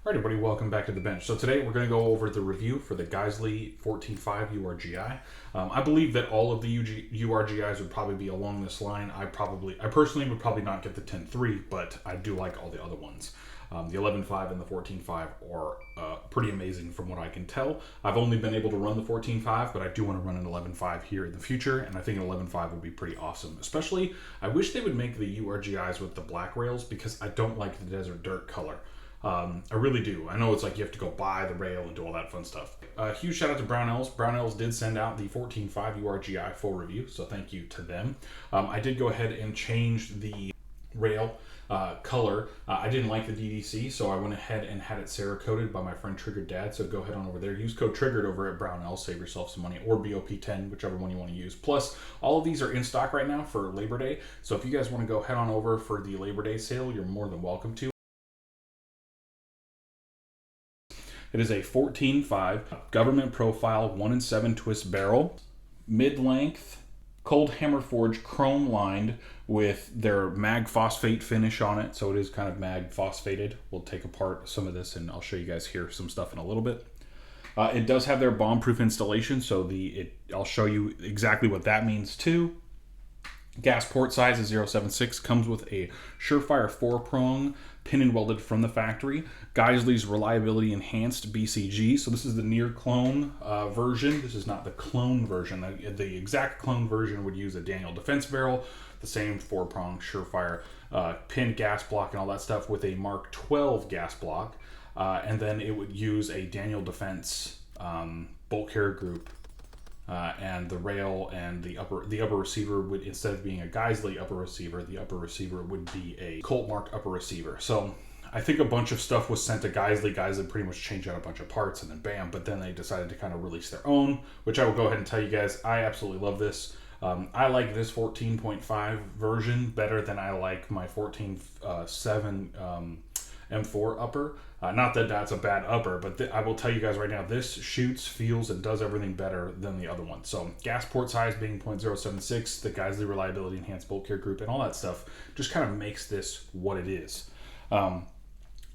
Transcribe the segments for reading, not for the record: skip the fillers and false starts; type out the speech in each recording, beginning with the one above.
Alright everybody, welcome back to the bench. So today we're going to go over the review for the Geissele 14.5 URG-I. I believe that all of the URG-Is would probably be along this line. I personally would probably not get the 10.3, but I do like all the other ones. The 11.5 and the 14.5 are pretty amazing from what I can tell. I've only been able to run the 14.5, but I do want to run an 11.5 here in the future, and I think an 11.5 would be pretty awesome. Especially, I wish they would make the URG-Is with the black rails because I don't like the desert dirt color. I really do. I know it's like you have to go buy the rail and do all that fun stuff. Huge shout out to Brownells. Brownells did send out the 14.5 URG-I full review, so thank you to them. I did go ahead and change the rail color. I didn't like the DDC, so I went ahead and had it Cerakoted by my friend Triggered Dad, so go ahead on over there. Use code TRIGGERED over at Brownells, save yourself some money, or BOP10, whichever one you want to use. Plus, all of these are in stock right now for Labor Day, so if you guys want to go head on over for the Labor Day sale, you're more than welcome to. It is a 14.5 government profile 1-in-7 twist barrel, mid-length, cold hammer forged chrome lined with their mag phosphate finish on it. So it is kind of mag phosphated. We'll take apart some of this and I'll show you guys here some stuff in a little bit. It does have their bomb-proof installation, so I'll show you exactly what that means too. Gas port size is 0.76, comes with a Surefire 4-prong pin and welded from the factory. Geissele's reliability enhanced BCG. So this is the near clone version. This is not the clone version. The exact clone version would use a Daniel Defense barrel, the same 4-prong Surefire pin gas block and all that stuff with a Mark 12 gas block. And then it would use a Daniel Defense bolt carrier group. And the rail and the upper receiver would, instead of being a Geissele upper receiver, the upper receiver would be a Colt marked upper receiver. So I think a bunch of stuff was sent to Geissele. Geissele pretty much changed out a bunch of parts and then bam, but then they decided to kind of release their own, which I will go ahead and tell you guys, I absolutely love this. I like this 14.5 version better than I like my 14.7 M4 upper. Not that that's a bad upper, but I will tell you guys right now, this shoots, feels, and does everything better than the other one. So gas port size being 0.076, the Geissele reliability enhanced bolt carrier group, and all that stuff just kind of makes this what it is.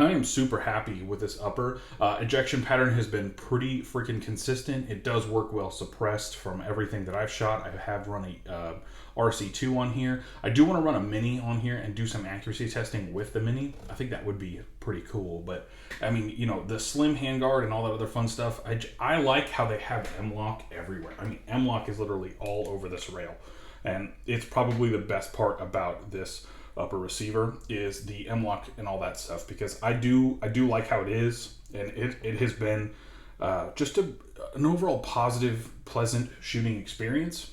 I am super happy with this upper. Ejection pattern has been pretty freaking consistent. It does work well suppressed from everything that I've shot. I have run a RC2 on here. I do want to run a Mini on here and do some accuracy testing with the Mini. I think that would be pretty cool. But I mean, you know, the slim handguard and all that other fun stuff, I like how they have M-LOK everywhere. I mean, M-LOK is literally all over this rail. And it's probably the best part about this upper receiver is the M-LOK and all that stuff, because I do like how it is, and it has been just an overall positive, pleasant shooting experience.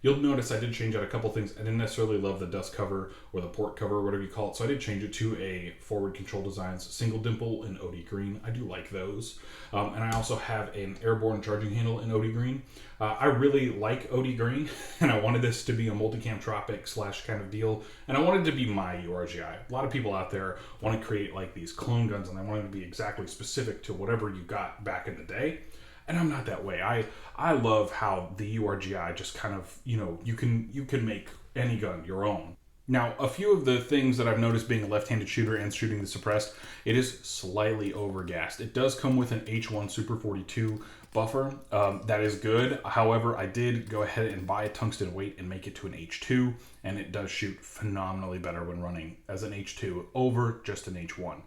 You'll notice I did change out a couple things. I didn't necessarily love the dust cover or the port cover or whatever you call it, so I did change it to a Forward Control Designs single dimple in OD green. I do like those. And I also have an airborne charging handle in OD green. I really like OD green, and I wanted this to be a multicam tropic / kind of deal, and I wanted it to be my URG-I. A lot of people out there want to create like these clone guns, and they want it to be exactly specific to whatever you got back in the day. And I'm not that way. I love how the URG-I just kind of, you know, you can make any gun your own. Now, a few of the things that I've noticed being a left-handed shooter and shooting the suppressed, it is slightly overgassed. It does come with an H1 Super 42 buffer. That is good. However, I did go ahead and buy a tungsten weight and make it to an H2, and it does shoot phenomenally better when running as an H2 over just an H1.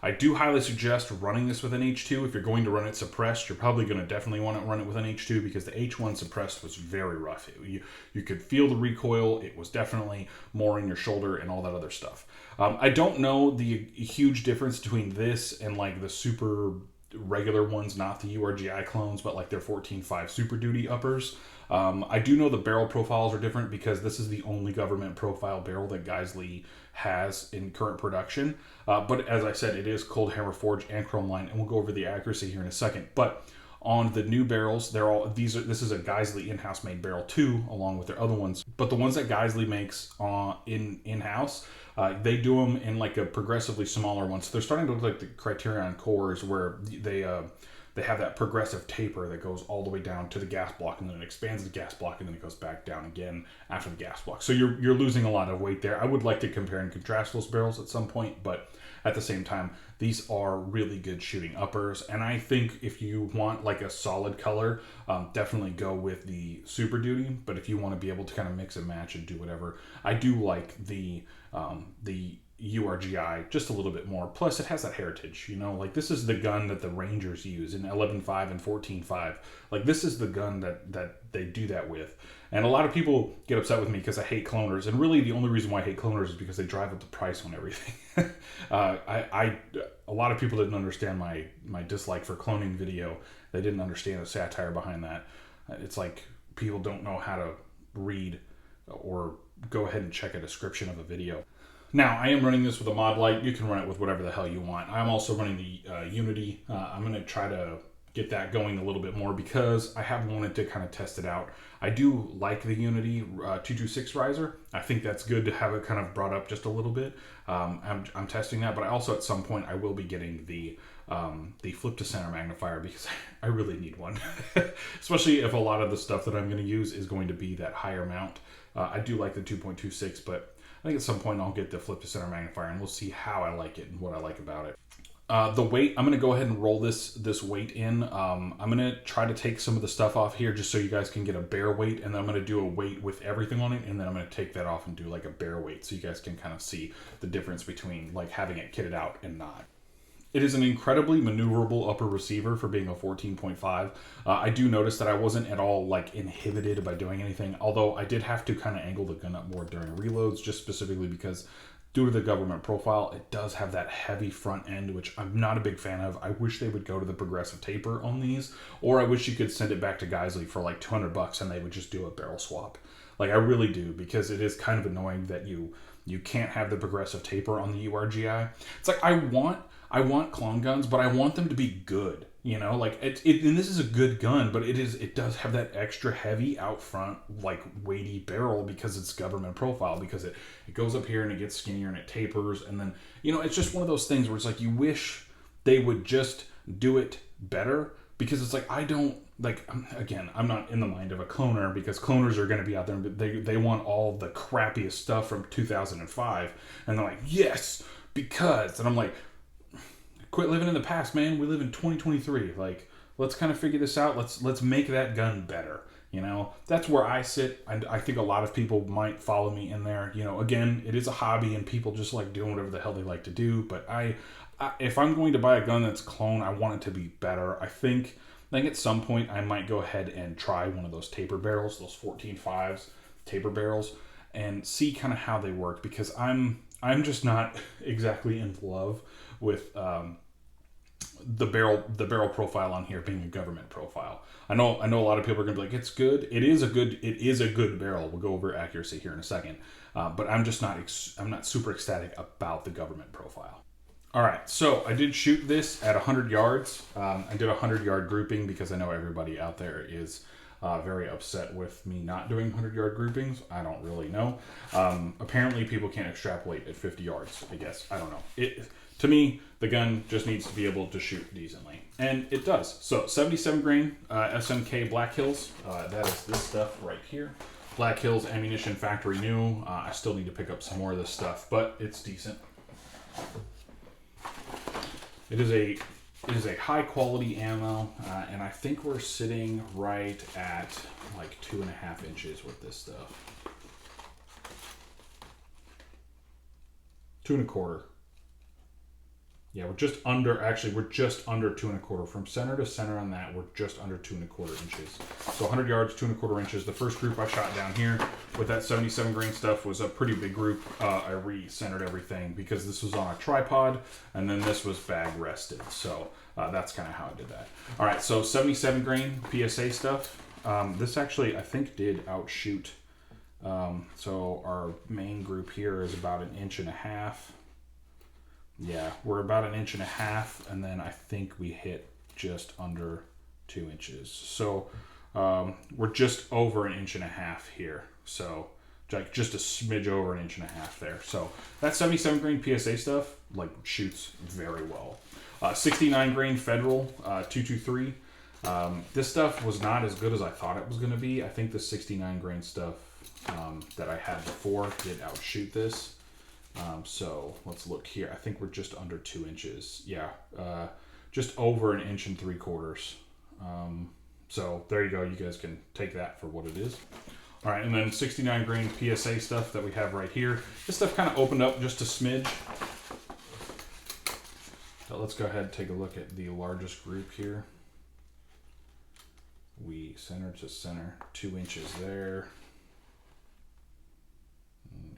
I do highly suggest running this with an H2. If you're going to run it suppressed, you're probably going to definitely want to run it with an H2, because the H1 suppressed was very rough. You could feel the recoil. It was definitely more in your shoulder and all that other stuff. I don't know the huge difference between this and like the super regular ones, not the URG-I clones, but like their 14.5 Super Duty uppers. I do know the barrel profiles are different because this is the only government profile barrel that Geissele has in current production. But as I said, it is cold hammer forged and chrome line, and we'll go over the accuracy here in a second. But on the new barrels, this is a Geissele in-house made barrel too, along with their other ones. But the ones that Geissele makes in-house, they do them in like a progressively smaller one. So they're starting to look like the Criterion cores, where they have that progressive taper that goes all the way down to the gas block, and then it expands the gas block, and then it goes back down again after the gas block. So you're losing a lot of weight there. I would like to compare and contrast those barrels at some point, but at the same time, these are really good shooting uppers. And I think if you want like a solid color, definitely go with the Super Duty. But if you want to be able to kind of mix and match and do whatever, I do like the URG-I just a little bit more. Plus, it has that heritage, you know, like this is the gun that the Rangers use in 11.5 and 14.5. Like this is the gun that they do that with. And a lot of people get upset with me because I hate cloners, and really the only reason why I hate cloners is because they drive up the price on everything. A lot of people didn't understand my dislike for cloning video. They didn't understand the satire behind that. It's like people don't know how to read or go ahead and check a description of a video. Now, I am running this with a mod light. You can run it with whatever the hell you want. I'm also running the Unity. I'm going to try to get that going a little bit more because I have wanted to kind of test it out. I do like the Unity 226 riser. I think that's good to have it kind of brought up just a little bit. I'm testing that, but I also at some point I will be getting the flip to center magnifier because I really need one, especially if a lot of the stuff that I'm going to use is going to be that higher mount. I do like the 2.26, but I think at some point I'll get the flip to center magnifier and we'll see how I like it and what I like about it. The weight, I'm going to go ahead and roll this weight in. I'm going to try to take some of the stuff off here just so you guys can get a bare weight, and then I'm going to do a weight with everything on it, and then I'm going to take that off and do like a bare weight so you guys can kind of see the difference between like having it kitted out and not. It is an incredibly maneuverable upper receiver for being a 14.5. I do notice that I wasn't at all like inhibited by doing anything, although I did have to kind of angle the gun up more during reloads, just specifically because due to the government profile, it does have that heavy front end, which I'm not a big fan of. I wish they would go to the progressive taper on these, or I wish you could send it back to Geissele for like $200 and they would just do a barrel swap. Like I really do, because it is kind of annoying that you can't have the progressive taper on the URG-I. It's like I want clone guns, but I want them to be good. You know, like and this is a good gun, but it does have that extra heavy out front, like weighty barrel because it's government profile, because it goes up here and it gets skinnier and it tapers. And then, you know, it's just one of those things where it's like, you wish they would just do it better, because it's like, I don't like, again, I'm not in the mind of a cloner, because cloners are going to be out there, but they want all the crappiest stuff from 2005. And they're like, yes, because, and I'm like, quit living in the past, man. We live in 2023. Like, let's kind of figure this out. Let's make that gun better. You know, that's where I sit. I think a lot of people might follow me in there. You know, again, it is a hobby and people just like doing whatever the hell they like to do. But I if I'm going to buy a gun that's clone, I want it to be better. I think at some point I might go ahead and try one of those taper barrels, those 14.5s taper barrels, and see kind of how they work, because I'm just not exactly in love with the barrel profile on here being a government profile. I know a lot of people are gonna be like, it's good. It is a good barrel. We'll go over accuracy here in a second. But I'm not super ecstatic about the government profile. All right, so I did shoot this at 100 yards. I did a 100-yard grouping because I know everybody out there is very upset with me not doing 100-yard groupings. I don't really know. Apparently people can't extrapolate at 50 yards, I guess. I don't know. To me, the gun just needs to be able to shoot decently. And it does. So 77 grain SMK Black Hills. That is this stuff right here. Black Hills ammunition, factory new. I still need to pick up some more of this stuff, but it's decent. It is a high quality ammo, and I think we're sitting right at like 2.5 inches with this stuff. 2.25. Yeah, we're just under 2.25. From center to center on that, we're just under 2.25 inches. So 100 yards, 2.25 inches. The first group I shot down here with that 77 grain stuff was a pretty big group. I re-centered everything because this was on a tripod, and then this was bag rested. So that's kind of how I did that. All right, so 77 grain PSA stuff. This actually, I think, did outshoot. So our main group here is about 1.5 inches. Yeah, we're about 1.5 inches, and then I think we hit just under 2 inches. So we're just over 1.5 inches here. So like just a smidge over 1.5 inches there. So that 77 grain PSA stuff like shoots very well. 69 grain Federal 223. This stuff was not as good as I thought it was going to be. I think the 69 grain stuff that I had before did outshoot this. So let's look here. I think we're just under 2 inches. Yeah, just over 1 3/4 inches. So there you go. You guys can take that for what it is. All right, and then 69 grain PSA stuff that we have right here. This stuff kind of opened up just a smidge. So let's go ahead and take a look at the largest group here. We center to center, 2 inches there.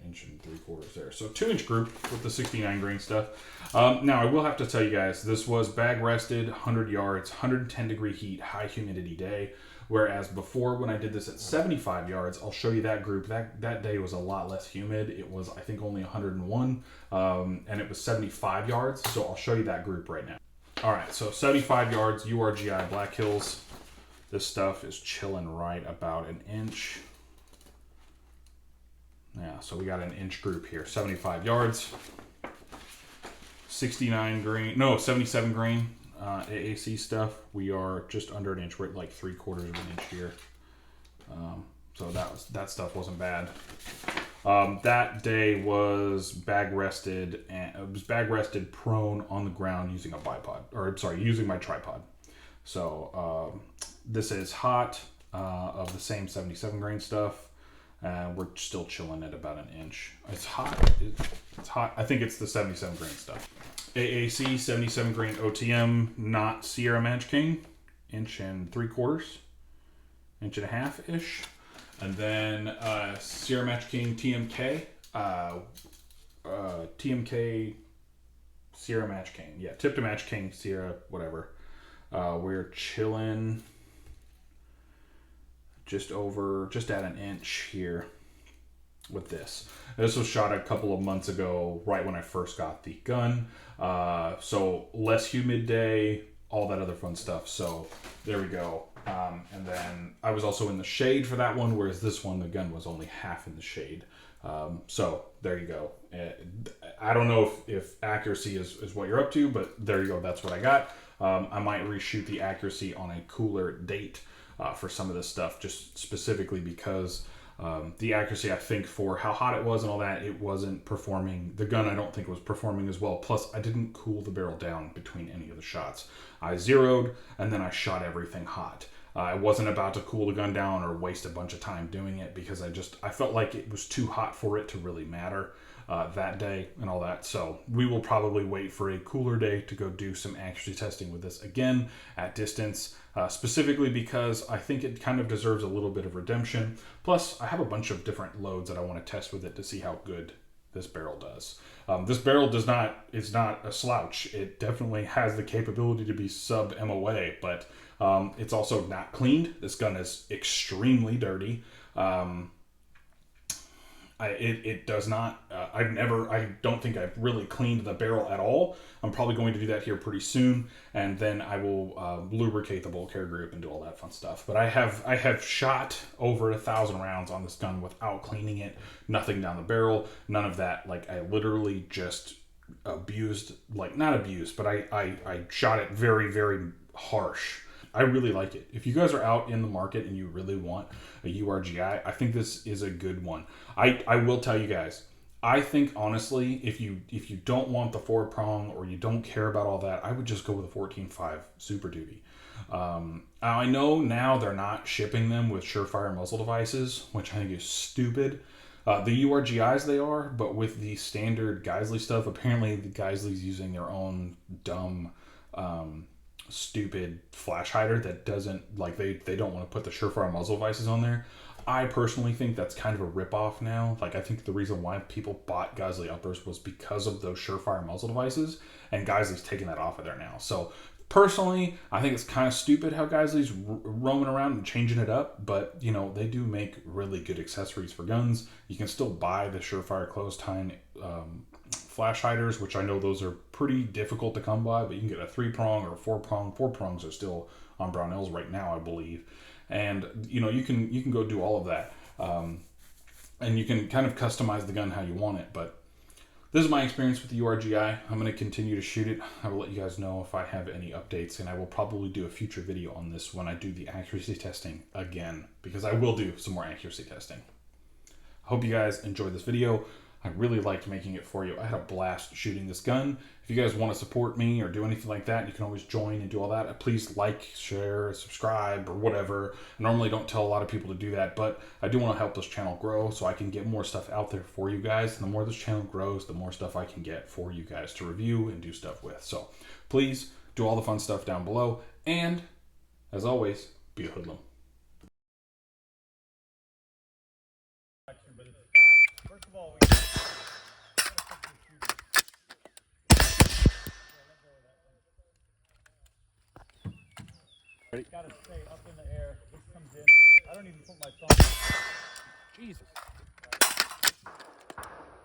1 3/4 inches there. So 2-inch group with the 69 grain stuff. Now I will have to tell you guys, this was bag rested, 100 yards, 110 degree heat, high humidity day. Whereas before, when I did this at 75 yards, I'll show you that group. That day was a lot less humid. It was, I think, only 101, and it was 75 yards. So I'll show you that group right now. All right, so 75 yards, URGI Black Hills. This stuff is chilling right about 1 inch. Yeah, so we got 1-inch group here, 75 yards, 69 grain, no, 77 grain AAC stuff. We are just under 1 inch. We're at like 3/4 of 1 inch here. So that stuff wasn't bad. That day was bag rested, and it was bag rested prone on the ground using a bipod, or sorry, using my tripod. So this is hot of the same 77 grain stuff. We're still chilling at about 1 inch. It's hot. It's hot. I think it's the 77 grain stuff. AAC 77 grain OTM, not Sierra Match King, 1 3/4 inches, 1.5 inches ish. And then Sierra Match King TMK, TMK Sierra Match King. Yeah, tip to Match King, Sierra, whatever. We're chilling just at 1 inch here with this. This was shot a couple of months ago, right when I first got the gun. So less humid day, all that other fun stuff. So there we go. And then I was also in the shade for that one, whereas this one, the gun was only half in the shade. So there you go. I don't know if accuracy is what you're up to, but there you go. That's what I got. I might reshoot the accuracy on a cooler date for some of this stuff, just specifically because the accuracy, I think, for how hot it was and all that, it wasn't performing. The gun, I don't think, was performing as well. Plus, I didn't cool the barrel down between any of the shots. I zeroed, and then I shot everything hot. I wasn't about to cool the gun down or waste a bunch of time doing it because I felt like it was too hot for it to really matter that day and all that. So we will probably wait for a cooler day to go do some accuracy testing with this again at distance, specifically because I think it kind of deserves a little bit of redemption. Plus, I have a bunch of different loads that I want to test with it to see how good this barrel does. This barrel is not a slouch. It definitely has the capability to be sub MOA, but it's also not cleaned. This gun is extremely dirty. It does not, I don't think I've really cleaned the barrel at all. I'm probably going to do that here pretty soon, and then I will lubricate the bolt carrier group and do all that fun stuff. But I have shot over 1,000 rounds on this gun without cleaning it, nothing down the barrel, none of that. Like, I literally just abused, like, not abused, but I shot it very, very harsh. I really like it. If you guys are out in the market and you really want a URG-I, I think this is a good one. I will tell you guys, I think honestly, if you don't want the 4-prong or you don't care about all that, I would just go with a 14.5 Super Duty. I know now they're not shipping them with Surefire muzzle devices, which I think is stupid. The URG-Is they are, but with the standard Geissele stuff, apparently the Geissele's using their own dumb stupid flash hider that doesn't, like, they don't want to put the Surefire muzzle devices on there. I personally think that's kind of a ripoff now. Like, I think the reason why people bought Geissele uppers was because of those Surefire muzzle devices, and Geissele's taking that off of there now. So personally, I think it's kind of stupid how Geissele's roaming around and changing it up, but you know, they do make really good accessories for guns. You can still buy the Surefire closed-tine flash hiders, which I know those are pretty difficult to come by, but you can get a 3-prong or a 4-prong. 4 prongs are still on Brownells right now, I believe. And you know, you can go do all of that, and you can kind of customize the gun how you want it. But this is my experience with the URG-I. I'm going to continue to shoot it. I will let you guys know if I have any updates, and I will probably do a future video on this when I do the accuracy testing again, because I will do some more accuracy testing. I hope you guys enjoyed this video. I really liked making it for you. I had a blast shooting this gun. If you guys want to support me or do anything like that, you can always join and do all that. Please like, share, subscribe, or whatever. I normally don't tell a lot of people to do that, but I do want to help this channel grow so I can get more stuff out there for you guys. And the more this channel grows, the more stuff I can get for you guys to review and do stuff with. So please do all the fun stuff down below. And as always, be a hoodlum. But it's fast. First of all, we gotta stay up in the air. This comes in. I don't even put my thumb. Jesus.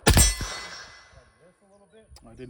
Like this a little bit. I didn't.